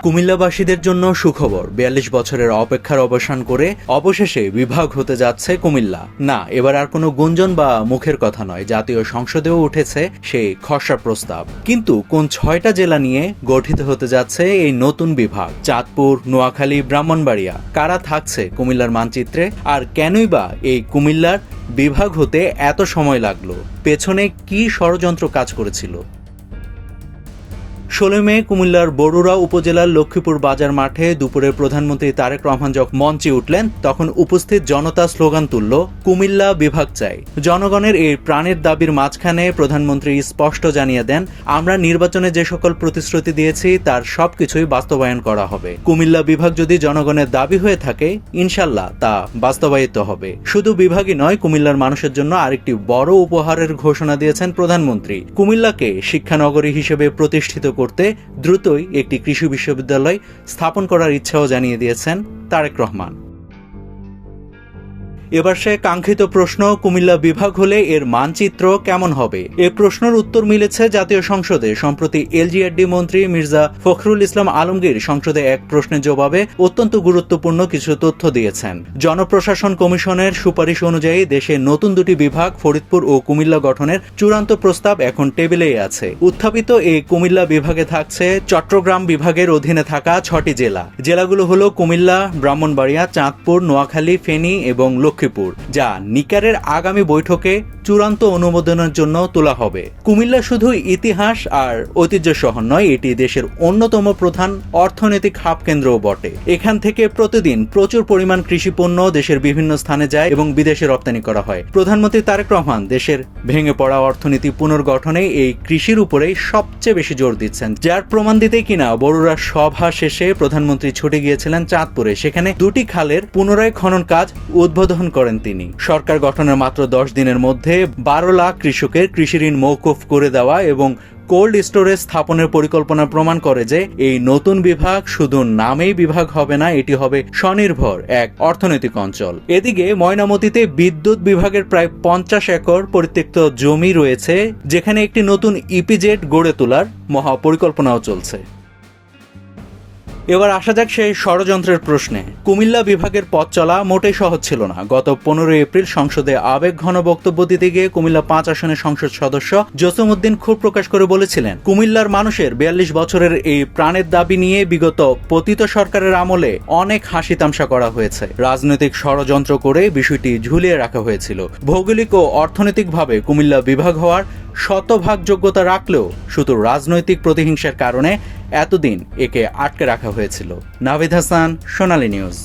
কুমিল্লাবাসীদের জন্য সুখবর, ৪২ বছরের অপেক্ষার অবসান করে অবশেষে বিভাগ হতে যাচ্ছে কুমিল্লা। না, এবার আর কোনো গুঞ্জন বা মুখের কথা নয়, জাতীয় সংসদেও উঠেছে সেই খসড়া প্রস্তাব। কিন্তু কোন ৬টা জেলা নিয়ে গঠিত হতে যাচ্ছে এই নতুন বিভাগ? চাঁদপুর, নোয়াখালী, ব্রাহ্মণবাড়িয়া, কারা থাকছে কুমিল্লার মানচিত্রে? আর কেনই বা এই কুমিল্লার বিভাগ হতে এত সময় লাগলো? পেছনে কি ষড়যন্ত্র কাজ করেছিল? ১৬ মে কুমিল্লার বরুড়া উপজেলার লক্ষ্মীপুর বাজার মাঠে দুপুরে প্রধানমন্ত্রী তারেক রহমান যখন মঞ্চে উঠলেন, তখন উপস্থিত জনতা স্লোগান তুলল, কুমিল্লা বিভাগ চাই। জনগণের এই প্রাণের দাবির মাঝখানে প্রধানমন্ত্রী স্পষ্ট জানিয়ে দেন, আমরা নির্বাচনে যে সকল প্রতিশ্রুতি দিয়েছি তার সবকিছুই বাস্তবায়ন করা হবে। কুমিল্লা বিভাগ যদি জনগণের দাবি হয়ে থাকে, ইনশাল্লাহ তা বাস্তবায়িত হবে। শুধু বিভাগই নয়, কুমিল্লার মানুষের জন্য আরেকটি বড় উপহারের ঘোষণা দিয়েছেন প্রধানমন্ত্রী। কুমিল্লাকে শিক্ষানগরী হিসেবে প্রতিষ্ঠিত করতে দ্রুতই একটি কৃষি বিশ্ববিদ্যালয় স্থাপন করার ইচ্ছাও জানিয়ে দিয়েছেন তারেক রহমান। এবার সে কাঙ্ক্ষিত প্রশ্ন, কুমিল্লা বিভাগ হলে এর মানচিত্র কেমন হবে? এ প্রশ্নের উত্তর মিলেছে জাতীয় সংসদে। সম্প্রতি এলজিআরডি মন্ত্রী মির্জা ফখরুল ইসলাম আলমগীর সংসদে এক প্রশ্নের জবাবে অত্যন্ত গুরুত্বপূর্ণ কিছু তথ্য দিয়েছেন। জনপ্রশাসন কমিশনের সুপারিশ অনুযায়ী দেশে নতুন দুটি বিভাগ, ফরিদপুর ও কুমিল্লা গঠনের চূড়ান্ত প্রস্তাব এখন টেবিলেই আছে। উত্থাপিত এই কুমিল্লা বিভাগে থাকছে চট্টগ্রাম বিভাগের অধীনে থাকা ৬টি জেলা। জেলাগুলো হলো কুমিল্লা, ব্রাহ্মণবাড়িয়া, চাঁদপুর, নোয়াখালী, ফেনী এবং লক্ষ্মীপুর, যা নিকারের আগামী বৈঠকে চূড়ান্ত অনুমোদনের জন্য তোলা হবে। কুমিল্লা শুধু ইতিহাস আর ঐতিহ্য শহর নয়, এটি দেশের অন্যতম প্রধান অর্থনৈতিক হাব কেন্দ্রও বটে। এখান থেকে প্রতিদিন প্রচুর পরিমাণ কৃষি পণ্য দেশের বিভিন্ন স্থানে যায় এবং বিদেশে রপ্তানি করা হয়। প্রধানমন্ত্রী তারেক রহমান দেশের ভেঙে পড়া অর্থনীতি পুনর্গঠনে এই কৃষির উপরেই সবচেয়ে বেশি জোর দিচ্ছেন, যার প্রমাণ দিতে কিনা বরুড়ার সভা শেষে প্রধানমন্ত্রী ছুটে গিয়েছিলেন চাঁদপুরে। সেখানে দুটি খালের পুনরায় খনন কাজ উদ্বোধন করেন তিনি। সরকার গঠনের মাত্র 10 দিনের মধ্যে 12 লাখ কৃষকের কৃষি ঋণ মওকুফ করে দেওয়া এবং কোল্ড স্টোরেজ স্থাপনের পরিকল্পনা প্রমাণ করে যে এই নতুন বিভাগ শুধু নামেই বিভাগ হবে না, এটি হবে স্বনির্ভর এক অর্থনৈতিক অঞ্চল। এদিকে ময়নামতীতে বিদ্যুৎ বিভাগের প্রায় 50 একর পরিত্যক্ত জমি রয়েছে, যেখানে একটি নতুন ইপিজেড গড়ে তোলার মহা পরিকল্পনাও চলছে। এবার আসা যাক সেই ষড়যন্ত্রের প্রশ্নে। কুমিল্লা বিভাগের পথ চলা মোটেই সহজ ছিল না। গত 15 এপ্রিল সংসদে আবেগঘন বক্তব্য দিতে গিয়ে কুমিল্লা 5 আসনের সংসদ সদস্য জসিমউদ্দিন ক্ষোভ প্রকাশ করে বলেছিলেন, কুমিল্লার মানুষের 42 বছরের এই প্রাণের দাবি নিয়ে বিগত পতিত সরকারের আমলে অনেক হাসি তামসা করা হয়েছে। রাজনৈতিক ষড়যন্ত্র করে বিষয়টি ঝুলিয়ে রাখা হয়েছিল। ভৌগোলিক ও অর্থনৈতিকভাবে কুমিল্লা বিভাগ হওয়ার শতভাগ যোগ্যতা রাখলেও শুধু রাজনৈতিক প্রতিহিংসার কারণে এতদিন একে আটকে রাখা হয়েছিল। নাভিদ হাসান, সোনালী নিউজ।